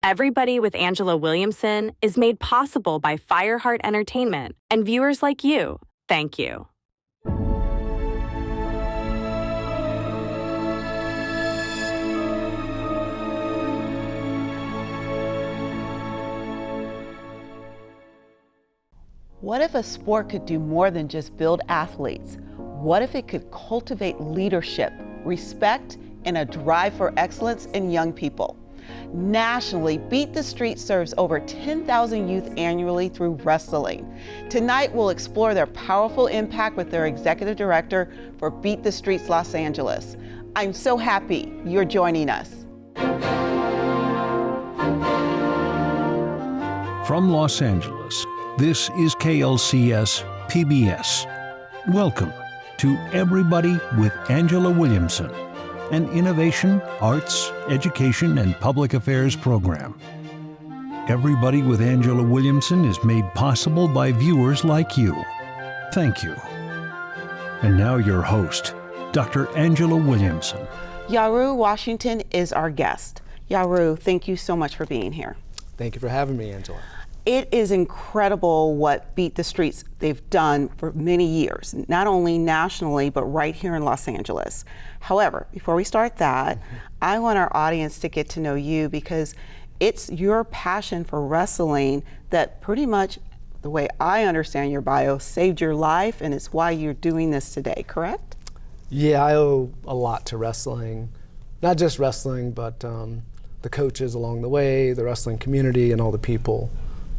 Everybody with Angela Williamson is made possible by Fireheart Entertainment and viewers like you. Thank you. What if a sport could do more than just build athletes? What if it could cultivate leadership, respect, and a drive for excellence in young people? Nationally, Beat the Street serves over 10,000 youth annually through wrestling. Tonight, we'll explore their powerful impact with their executive director for Beat the Streets Los Angeles. I'm so happy you're joining us. From Los Angeles, this is KLCS PBS. Welcome to Everybody with Angela Williamson, an innovation, arts, education, and public affairs program. Everybody with Angela Williamson is made possible by viewers like you. Thank you. And now your host, Dr. Angela Williamson. Yero Washington is our guest. Yero, thank you so much for being here. Thank you for having me, Angela. It is incredible what Beat the Streets they've done for many years, not only nationally, but right here in Los Angeles. However, before we start that, I want our audience to get to know you because it's your passion for wrestling that pretty much, the way I understand your bio, saved your life, and it's why you're doing this today, correct? Yeah, I owe a lot to wrestling. Not just wrestling, but the coaches along the way, the wrestling community, and all the people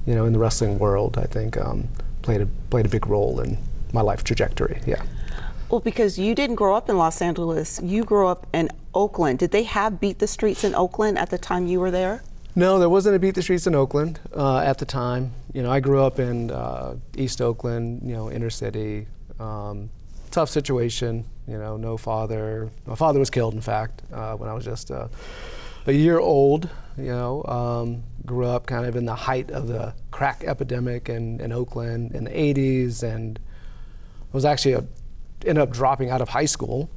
in the wrestling world, I think played a big role in my life trajectory, yeah. Well, because you didn't grow up in Los Angeles, you grew up in Oakland. Did they have Beat the Streets in Oakland at the time you were there? No, there wasn't a Beat the Streets in Oakland at the time. I grew up in East Oakland, inner city, tough situation, no father. My father was killed, in fact, when I was just a year old, grew up kind of in the height of the crack epidemic in Oakland in the 80s, and I was actually ended up dropping out of high school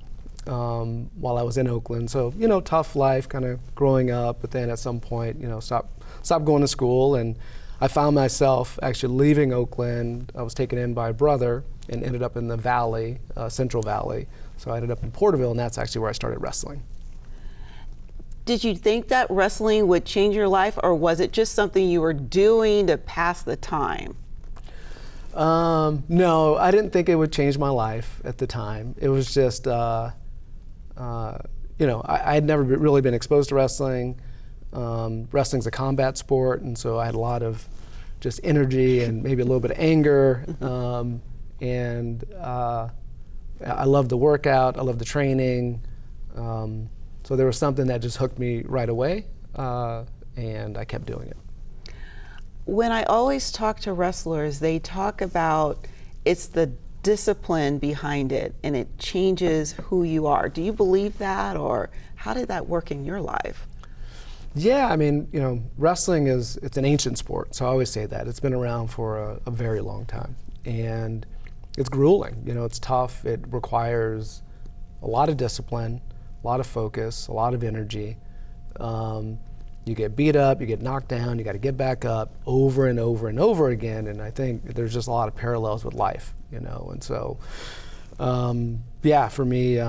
while I was in Oakland. So, tough life kind of growing up, but then at some point, stopped going to school, and I found myself actually leaving Oakland. I was taken in by a brother and ended up in the Valley, Central Valley. So I ended up in Porterville, and that's actually where I started wrestling. Did you think that wrestling would change your life, or was it just something you were doing to pass the time? No, I didn't think it would change my life at the time. It was just, I had never really been exposed to wrestling. Wrestling's a combat sport, and so I had a lot of just energy and maybe a little bit of anger. I loved the workout, I loved the training. So there was something that just hooked me right away, and I kept doing it. When I always talk to wrestlers, they talk about it's the discipline behind it, and it changes who you are. Do you believe that, or how did that work in your life? Yeah, I mean, wrestling it's an ancient sport, so I always say that. It's been around for a very long time, and it's grueling. It's tough. It requires a lot of discipline, a lot of focus, a lot of energy. You get beat up, you get knocked down, you got to get back up over and over and over again. And I think there's just a lot of parallels with life, And so, for me,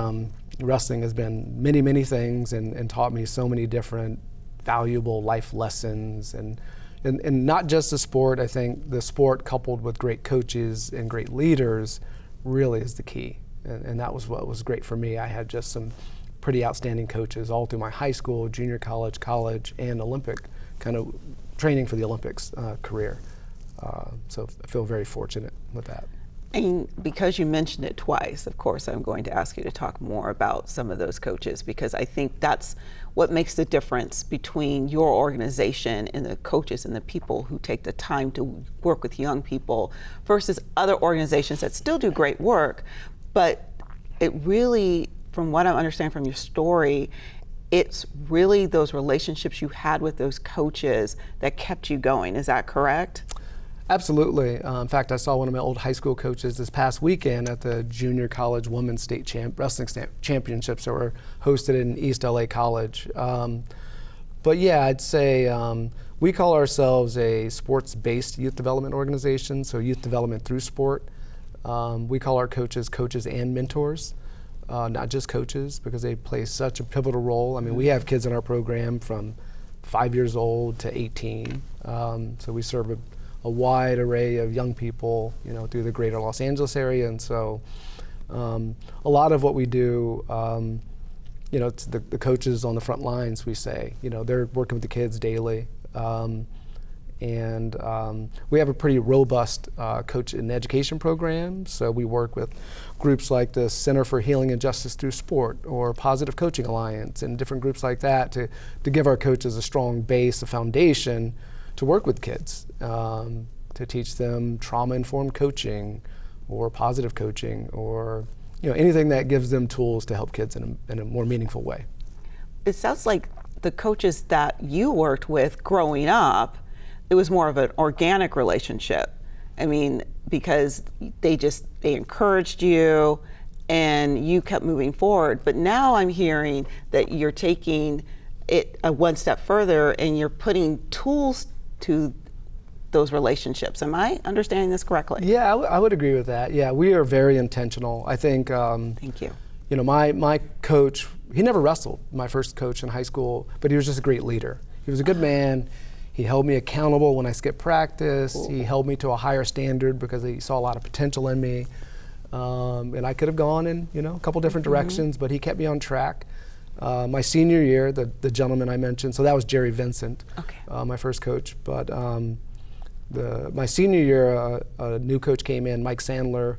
wrestling has been many, many things and taught me so many different valuable life lessons. And not just the sport. I think the sport coupled with great coaches and great leaders really is the key. And that was what was great for me. I had just some pretty outstanding coaches all through my high school, junior college, and Olympic kind of training for the Olympics career. So I feel very fortunate with that. And because you mentioned it twice, of course, I'm going to ask you to talk more about some of those coaches, because I think that's what makes the difference between your organization and the coaches and the people who take the time to work with young people versus other organizations that still do great work. But it really, from what I understand from your story, it's really those relationships you had with those coaches that kept you going. Is that correct? Absolutely. In fact, I saw one of my old high school coaches this past weekend at the Junior College Women's State Wrestling Championships that were hosted in East LA College. But yeah, I'd say we call ourselves a sports-based youth development organization, so youth development through sport. We call our coaches and mentors, not just coaches, because they play such a pivotal role. I mean, we have kids in our program from 5 years old to 18, so we serve a wide array of young people, through the greater Los Angeles area, and so a lot of what we do, it's the coaches on the front lines, we say, they're working with the kids daily. And we have a pretty robust coach and education program. So we work with groups like the Center for Healing and Justice Through Sport or Positive Coaching Alliance and different groups like that to give our coaches a strong base, a foundation to work with kids, to teach them trauma-informed coaching or positive coaching or anything that gives them tools to help kids in a more meaningful way. It sounds like the coaches that you worked with growing up, it was more of an organic relationship. I mean, because they encouraged you and you kept moving forward. But now I'm hearing that you're taking it one step further and you're putting tools to those relationships. Am I understanding this correctly? Yeah, I would agree with that. Yeah, we are very intentional. I think. Thank you. My coach, he never wrestled, my first coach in high school, but he was just a great leader. He was a good man. He held me accountable when I skipped practice. Cool. He held me to a higher standard because he saw a lot of potential in me. And I could have gone in, a couple different directions, but he kept me on track. My senior year, the gentleman I mentioned, so that was Jerry Vincent, my first coach. But my senior year, a new coach came in, Mike Sandler,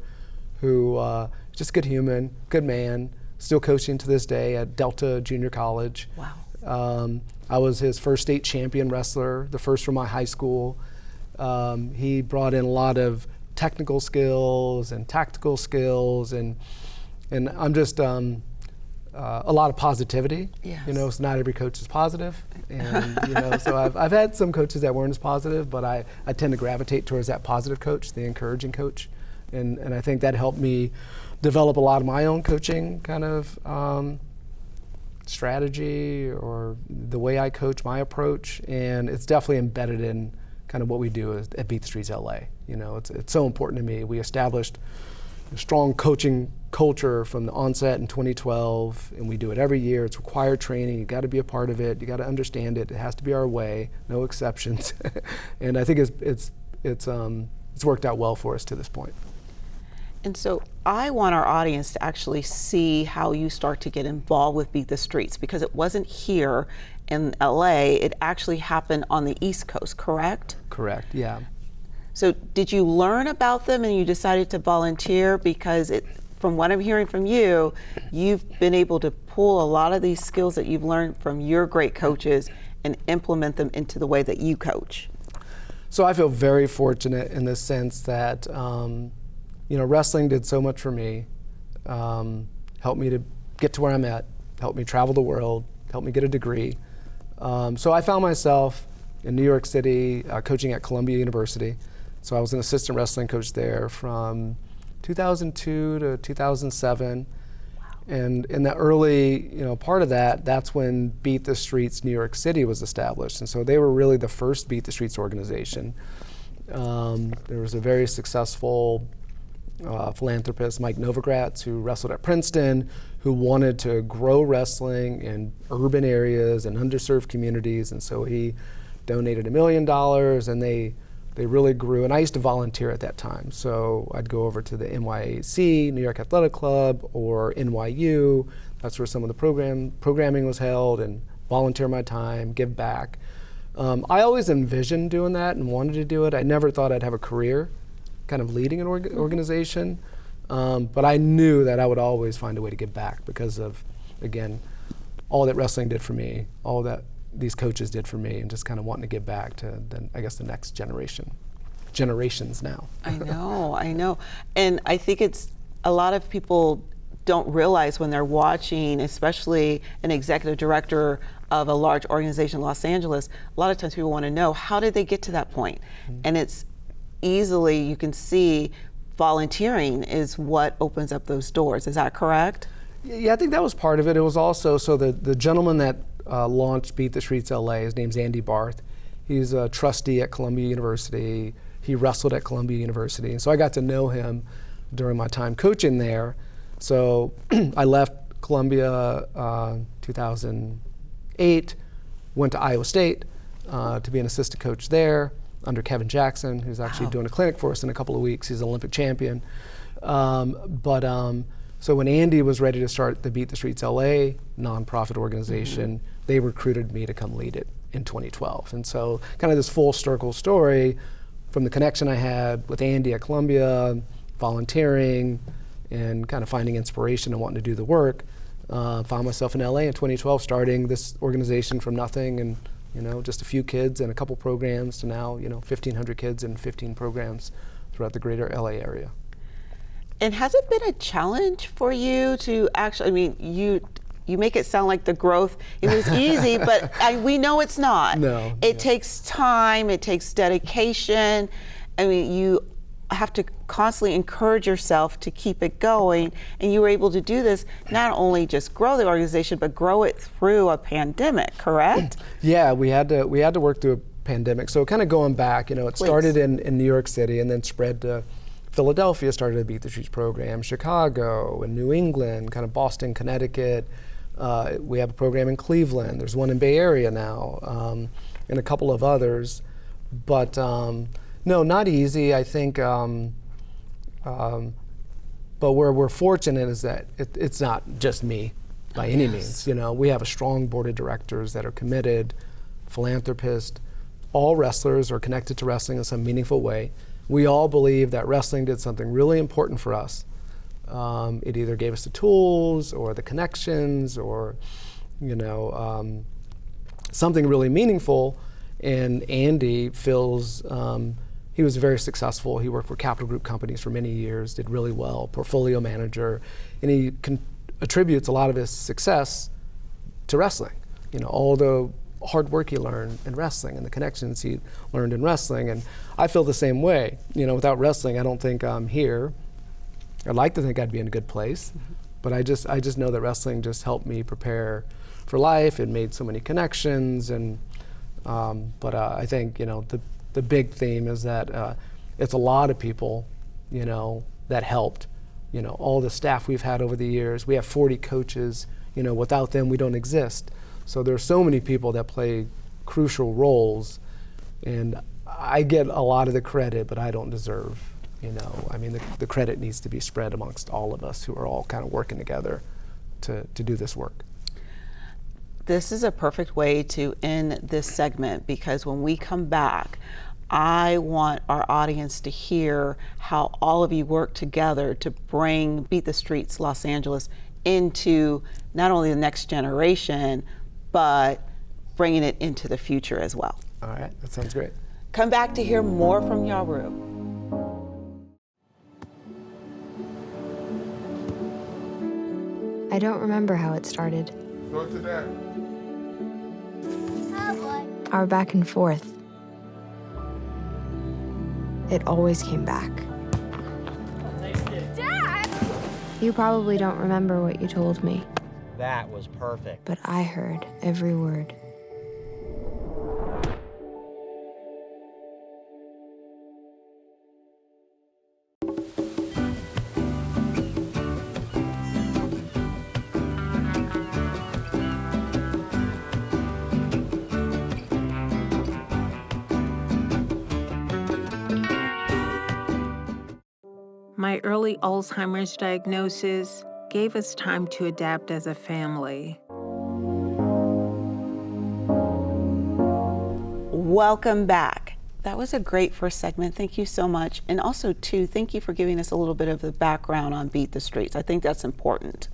who just a good human, good man, still coaching to this day at Delta Junior College. Wow. I was his first state champion wrestler, the first from my high school. He brought in a lot of technical skills and tactical skills, and I'm just a lot of positivity. Yes. So not every coach is positive, and so I've had some coaches that weren't as positive, but I tend to gravitate towards that positive coach, the encouraging coach, and I think that helped me develop a lot of my own coaching kind of strategy or the way I coach, my approach, and it's definitely embedded in kind of what we do at Beat the Streets LA. It's so important to me. We established a strong coaching culture from the onset in 2012, and we do it every year. It's required training. You got to be a part of it. You got to understand it. It has to be our way, no exceptions. And I think it's worked out well for us to this point. And so I want our audience to actually see how you start to get involved with Beat the Streets, because it wasn't here in LA, it actually happened on the East Coast, correct? Correct, yeah. So did you learn about them and you decided to volunteer? Because from what I'm hearing from you, you've been able to pull a lot of these skills that you've learned from your great coaches and implement them into the way that you coach. So I feel very fortunate in the sense that wrestling did so much for me, helped me to get to where I'm at, helped me travel the world, helped me get a degree. So I found myself in New York City coaching at Columbia University. So I was an assistant wrestling coach there from 2002 to 2007. Wow. And in the early part of that's when Beat the Streets New York City was established. And so they were really the first Beat the Streets organization. There was a very successful philanthropist, Mike Novogratz, who wrestled at Princeton, who wanted to grow wrestling in urban areas and underserved communities, and so he donated $1 million, and they really grew. And I used to volunteer at that time, so I'd go over to the NYAC, New York Athletic Club, or NYU. That's where some of the programming was held, and volunteer my time, give back. I always envisioned doing that and wanted to do it. I never thought I'd have a career kind of leading an organization, but I knew that I would always find a way to give back because of, again, all that wrestling did for me, all that these coaches did for me, and just kind of wanting to give back to, the next generations now. I know. And I think it's a lot of people don't realize when they're watching, especially an executive director of a large organization in Los Angeles, a lot of times people want to know, how did they get to that point? Mm-hmm. And it's easily, you can see volunteering is what opens up those doors. Is that correct? Yeah, I think that was part of it. It was also, so the gentleman that launched Beat the Streets LA. His name's Andy Barth. He's a trustee at Columbia University. He wrestled at Columbia University. And so I got to know him during my time coaching there. So I left Columbia 2008, went to Iowa State to be an assistant coach there under Kevin Jackson, who's actually doing a clinic for us in a couple of weeks. He's an Olympic champion. So when Andy was ready to start the Beat the Streets LA nonprofit organization, they recruited me to come lead it in 2012. And so kind of this full circle story from the connection I had with Andy at Columbia, volunteering, and kind of finding inspiration and wanting to do the work. Found myself in LA in 2012 starting this organization from nothing, and just a few kids and a couple programs to now 1,500 kids and 15 programs throughout the greater LA area. And has it been a challenge for you to actually, I mean, you make it sound like the growth, it was easy, but we know it's not. No. It takes time, it takes dedication. I mean, you have to constantly encourage yourself to keep it going, and you were able to do this, not only just grow the organization, but grow it through a pandemic, correct? Yeah, we had to work through a pandemic. So kind of going back, it started in New York City and then spread to Philadelphia, started a Beat the Streets program, Chicago and New England, kind of Boston, Connecticut. We have a program in Cleveland. There's one in Bay Area now, and a couple of others. But no, not easy. I think, but where we're fortunate is that it's not just me by any means. We have a strong board of directors that are committed, philanthropists, all wrestlers are connected to wrestling in some meaningful way. We all believe that wrestling did something really important for us. It either gave us the tools or the connections or, something really meaningful. And Andy feels, he was very successful. He worked for capital group companies for many years, did really well, portfolio manager, and he attributes a lot of his success to wrestling. All the hard work he learned in wrestling and the connections he learned in wrestling. And I feel the same way. Without wrestling, I don't think I'm here. I'd like to think I'd be in a good place, but I just know that wrestling just helped me prepare for life. It made so many connections, and but I think the big theme is that it's a lot of people, that helped. All the staff we've had over the years. We have 40 coaches. Without them, we don't exist. So there are so many people that play crucial roles, and I get a lot of the credit, but I don't deserve. I mean, the credit needs to be spread amongst all of us who are all kind of working together to do this work. This is a perfect way to end this segment, because when we come back, I want our audience to hear how all of you work together to bring Beat the Streets Los Angeles into not only the next generation, but bringing it into the future as well. All right, that sounds great. Come back to hear more from Yero. I don't remember how it started. Go to that. Our back and forth. It always came back. Dad! You probably don't remember what you told me, That was perfect. but I heard every word. My early Alzheimer's diagnosis gave us time to adapt as a family. Welcome back. That was a great first segment. Thank you so much. And also, too, thank you for giving us a little bit of the background on Beat the Streets. I think that's important.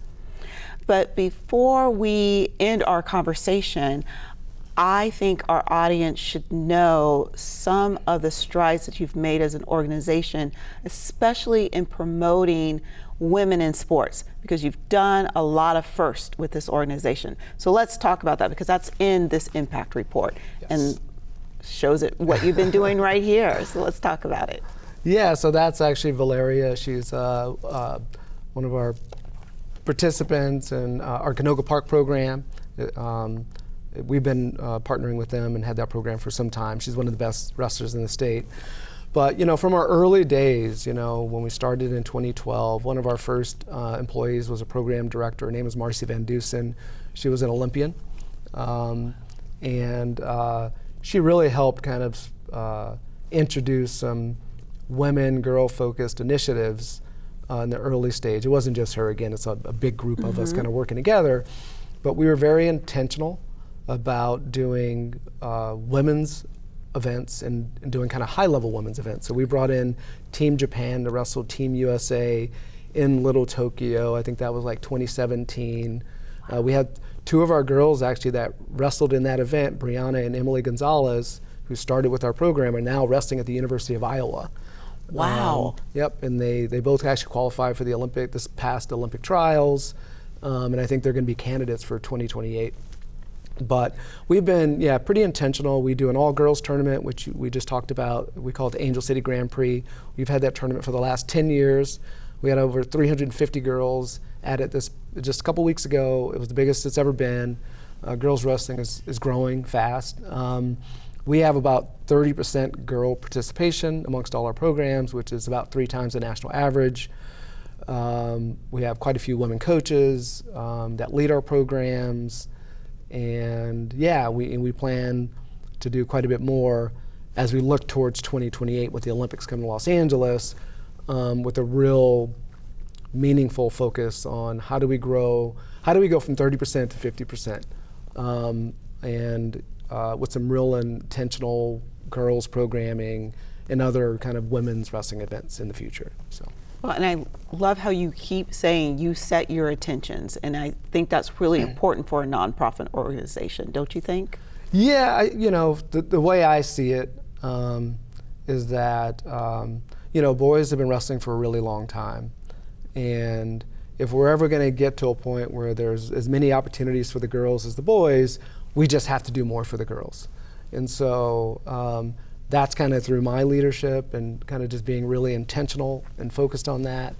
But before we end our conversation, I think our audience should know some of the strides that you've made as an organization, especially in promoting women in sports, because you've done a lot of firsts with this organization. So let's talk about that, because that's in this impact report. Yes. And shows it what you've been doing right here. So let's talk about it. Yeah, so that's actually Valeria. She's one of our participants in our Canoga Park program. we've been partnering with them and had that program for some time. She's one of the best wrestlers in the state. But from our early days, when we started in 2012, one of our first employees was a program director. Her name was Marcy Van Dusen. She was an Olympian. And she really helped kind of introduce some women, girl-focused initiatives in the early stage. It wasn't just her, again, it's a big group of us kind of working together. But we were very intentional about doing women's events and doing kind of high-level women's events. So we brought in Team Japan to wrestle Team USA in Little Tokyo. I think that was like 2017. We had two of our girls actually that wrestled in that event, Brianna and Emily Gonzalez, who started with our program, are now wrestling at the University of Iowa. Wow. Yep, and they both actually qualified for this past Olympic trials, and I think they're going to be candidates for 2028. But we've been, pretty intentional. We do an all-girls tournament, which we just talked about. We call it the Angel City Grand Prix. We've had that tournament for the last 10 years. We had over 350 girls at it just a couple weeks ago. It was the biggest it's ever been. Girls wrestling is growing fast. We have about 30% girl participation amongst all our programs, which is about 3 times the national average. We have quite a few women coaches that lead our programs. And we plan to do quite a bit more as we look towards 2028 with the Olympics coming to Los Angeles, with a real meaningful focus on how do we go from 30% to 50%, and with some real intentional girls programming and other kind of women's wrestling events in the future. So. Well, and I love how you keep saying you set your intentions, and I think that's really important for a nonprofit organization, don't you think? Yeah, the way I see it is that boys have been wrestling for a really long time, and if we're ever going to get to a point where there's as many opportunities for the girls as the boys, we just have to do more for the girls. And so that's kind of through my leadership and kind of just being really intentional and focused on that.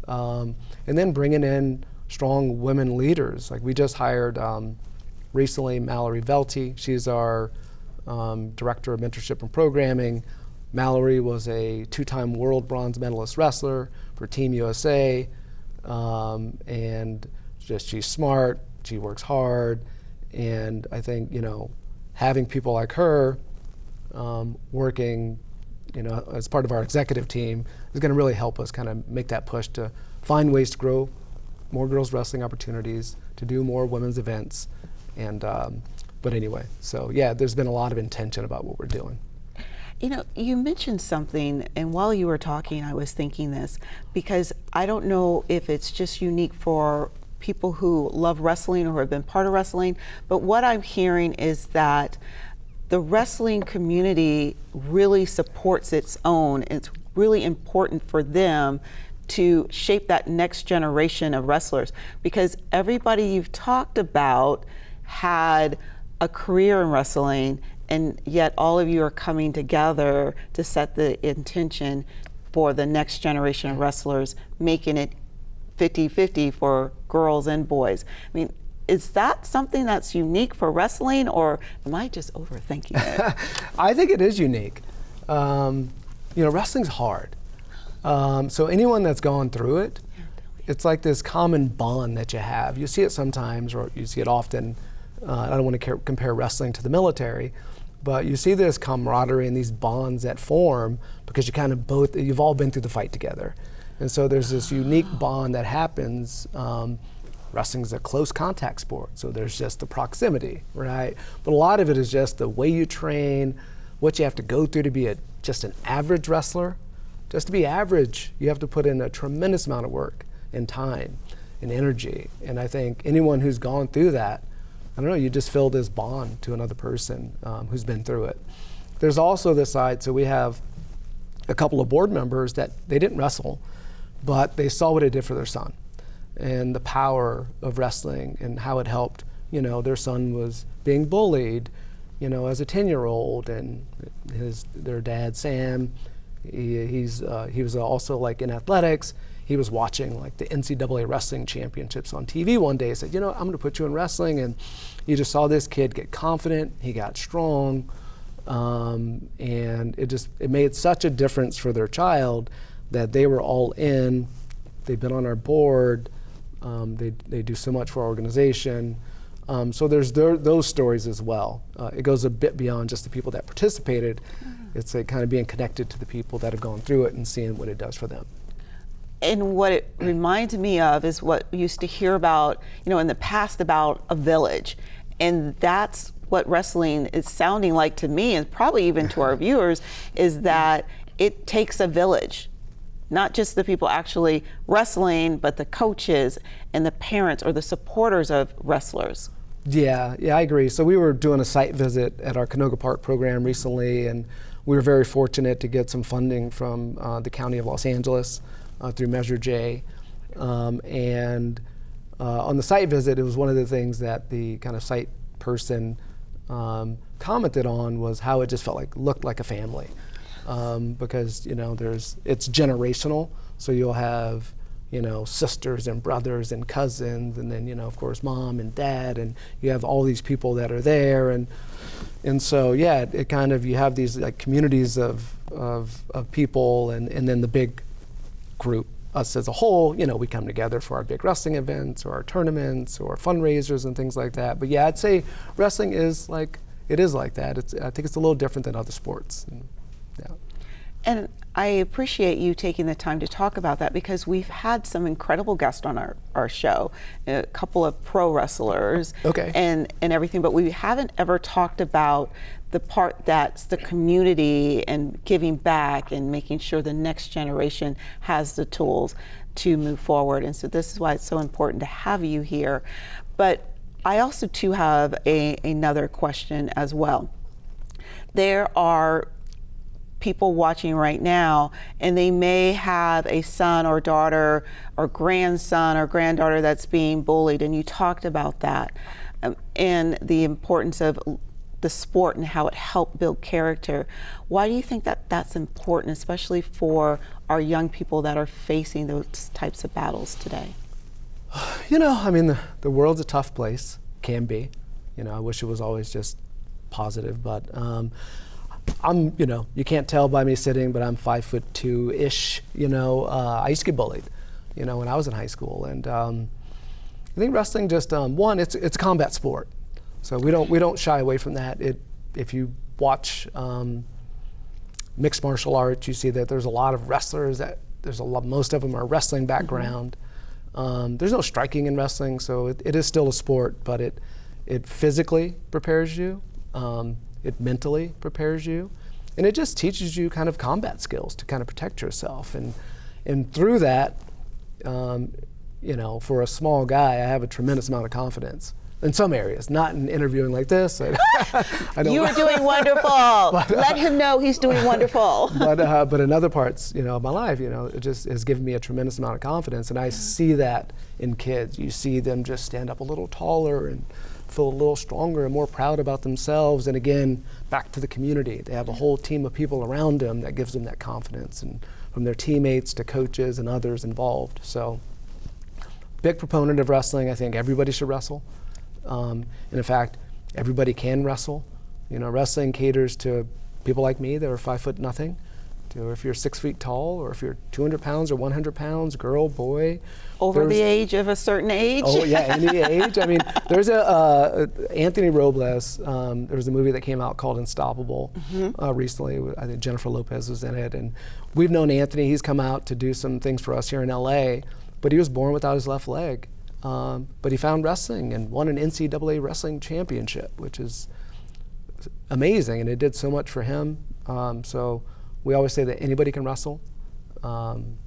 And then bringing in strong women leaders. Like we just hired recently Mallory Velty. She's our Director of Mentorship and Programming. Mallory was a 2-time world bronze medalist wrestler for Team USA. And she's smart, she works hard. And I think, having people like her working, as part of our executive team is going to really help us kind of make that push to find ways to grow more girls wrestling opportunities, to do more women's events, and but anyway, so there's been a lot of intention about what we're doing. You mentioned something, and while you were talking, I was thinking this, because I don't know if it's just unique for people who love wrestling or who have been part of wrestling, but what I'm hearing is that the wrestling community really supports its own. It's really important for them to shape that next generation of wrestlers, because everybody you've talked about had a career in wrestling, and yet all of you are coming together to set the intention for the next generation of wrestlers, making it 50-50 for girls and boys. I mean, is that something that's unique for wrestling, or am I just overthinking it? I think it is unique. Wrestling's hard. So anyone that's gone through it, it's like this common bond that you have. You see it sometimes, or you see it often. I don't want to compare wrestling to the military, but you see this camaraderie and these bonds that form because you've all been through the fight together. And so there's this unique bond that happens. Wrestling's a close contact sport, so there's just the proximity, right? But a lot of it is just the way you train, what you have to go through to be just an average wrestler. Just to be average, you have to put in a tremendous amount of work and time and energy. And I think anyone who's gone through that, I don't know, you just feel this bond to another person who's been through it. There's also this side, so we have a couple of board members that they didn't wrestle, but they saw what it did for their son and the power of wrestling and how it helped. Their son was being bullied, as a 10-year-old, and their dad, Sam, He was also like in athletics. He was watching like the NCAA wrestling championships on TV one day. He said, I'm going to put you in wrestling. And you just saw this kid get confident. He got strong. And it made such a difference for their child that they were all in. They've been on our board. They do so much for our organization. So there's those stories as well. It goes a bit beyond just the people that participated. It's like kind of being connected to the people that have gone through it and seeing what it does for them. And what it reminds me of is what we used to hear about, in the past about a village. And that's what wrestling is sounding like to me, and probably even to our viewers, is that it takes a village. Not just the people actually wrestling, but the coaches and the parents or the supporters of wrestlers. Yeah, I agree. So we were doing a site visit at our Canoga Park program recently, and we were very fortunate to get some funding from the County of Los Angeles through Measure J. And on the site visit, it was one of the things that the kind of site person commented on was how it just looked like a family. Because it's generational, so you'll have sisters and brothers and cousins, and then of course mom and dad, and you have all these people that are there, and so it kind of, you have these like communities of people, and then the big group, us as a whole, we come together for our big wrestling events or our tournaments or fundraisers and things like that. But yeah, I'd say wrestling is like that. I think it's a little different than other sports. Yeah. And I appreciate you taking the time to talk about that, because we've had some incredible guests on our show, a couple of pro wrestlers and everything, but we haven't ever talked about the part that's the community and giving back and making sure the next generation has the tools to move forward. And so this is why it's so important to have you here. But I also too have another question as well. There are people watching right now, and they may have a son or daughter or grandson or granddaughter that's being bullied, and you talked about that and the importance of the sport and how it helped build character. Why do you think that that's important, especially for our young people that are facing those types of battles today? The world's a tough place, can be. I wish it was always just positive, but I'm, you can't tell by me sitting, but I'm 5'2" I used to get bullied, when I was in high school. And I think wrestling just, one, it's a combat sport. So we don't shy away from that. If you watch mixed martial arts, you see that there's a lot of wrestlers most of them are wrestling background. There's no striking in wrestling, so it is still a sport, but it physically prepares you. It mentally prepares you, and it just teaches you kind of combat skills to kind of protect yourself. And through that, for a small guy, I have a tremendous amount of confidence in some areas, not in interviewing like this. I don't You are doing wonderful. Let him know he's doing wonderful. But in other parts, of my life, it just has given me a tremendous amount of confidence, and I see that in kids. You see them just stand up a little taller and feel a little stronger and more proud about themselves. And again, back to the community. They have a whole team of people around them that gives them that confidence, and from their teammates to coaches and others involved. So, big proponent of wrestling. I think everybody should wrestle. And in fact, everybody can wrestle. Wrestling caters to people like me that are 5'0", to if you're 6 feet tall, or if you're 200 pounds or 100 pounds, girl, boy. Over the age of a certain age? Oh yeah, any age. There's Anthony Robles, there was a movie that came out called Unstoppable recently. I think Jennifer Lopez was in it, and we've known Anthony. He's come out to do some things for us here in LA, but he was born without his left leg. But he found wrestling and won an NCAA wrestling championship, which is amazing, and it did so much for him. So we always say that anybody can wrestle. I'm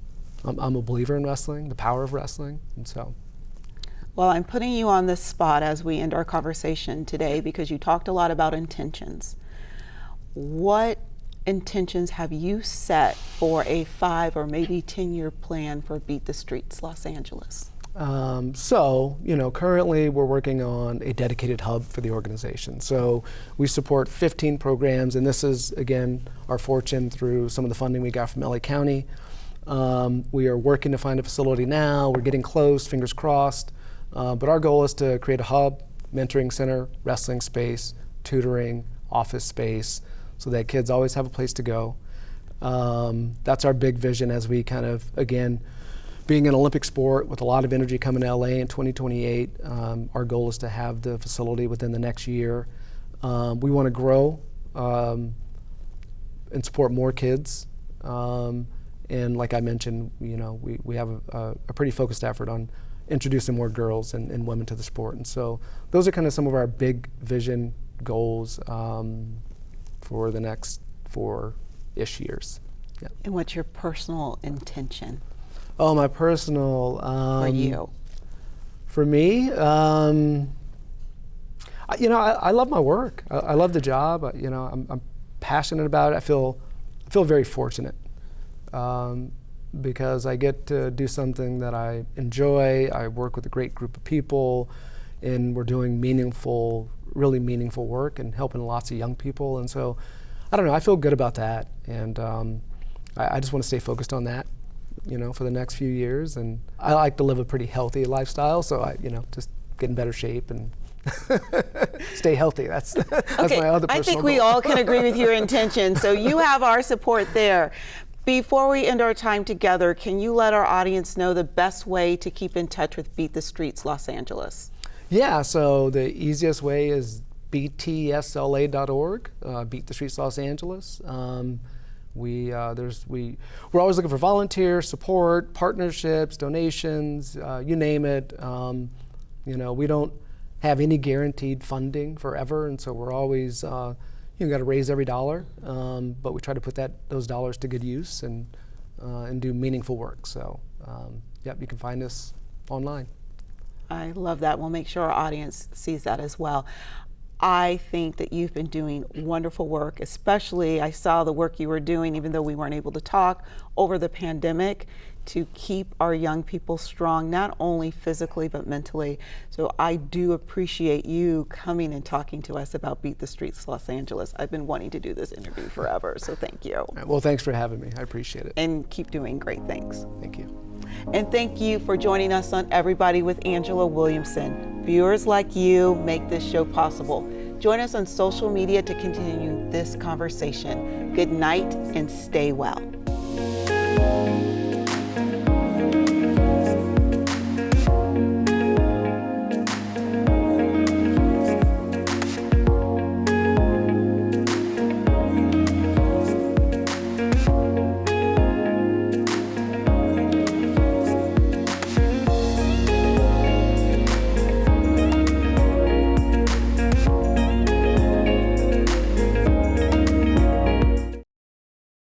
a believer in wrestling, the power of wrestling, and so. Well, I'm putting you on the spot as we end our conversation today, because you talked a lot about intentions. What intentions have you set for a 5 or maybe 10-year plan for Beat the Streets Los Angeles? So, currently we're working on a dedicated hub for the organization. So we support 15 programs, and this is, again, our fortune through some of the funding we got from LA County. We are working to find a facility now. We're getting close, fingers crossed. But our goal is to create a hub, mentoring center, wrestling space, tutoring, office space, so that kids always have a place to go. That's our big vision as we kind of, again, being an Olympic sport with a lot of energy coming to LA in 2028, our goal is to have the facility within the next year. We want to grow and support more kids. And like I mentioned, we have a pretty focused effort on introducing more girls and women to the sport. And so those are kind of some of our big vision goals for the next 4-ish years. Yeah. And what's your personal intention? Oh, my personal. For you? For me, I love my work. I love the job. I'm passionate about it. I feel very fortunate because I get to do something that I enjoy. I work with a great group of people, and we're doing really meaningful work and helping lots of young people. And so, I don't know. I feel good about that, and I just want to stay focused on that, for the next few years. And I like to live a pretty healthy lifestyle, so I, just get in better shape and stay healthy. That's Okay, my other personal I think we goal. all can agree with your intention, so you have our support there. Before we end our time together, can you let our audience know the best way to keep in touch with Beat the Streets Los Angeles? Yeah, so the easiest way is btsla.org, Beat the Streets Los Angeles. We're always looking for volunteers, support, partnerships, donations, you name it. We don't have any guaranteed funding forever, and so we're always got to raise every dollar, but we try to put those dollars to good use and do meaningful work. So, you can find us online. I love that. We'll make sure our audience sees that as well. I think that you've been doing wonderful work, especially I saw the work you were doing, even though we weren't able to talk, over the pandemic, to keep our young people strong, not only physically, but mentally. So I do appreciate you coming and talking to us about Beat the Streets Los Angeles. I've been wanting to do this interview forever, so thank you. Well, thanks for having me. I appreciate it. And keep doing great things. Thank you. And thank you for joining us on Everybody with Angela Williamson. Viewers like you make this show possible. Join us on social media to continue this conversation. Good night and stay well.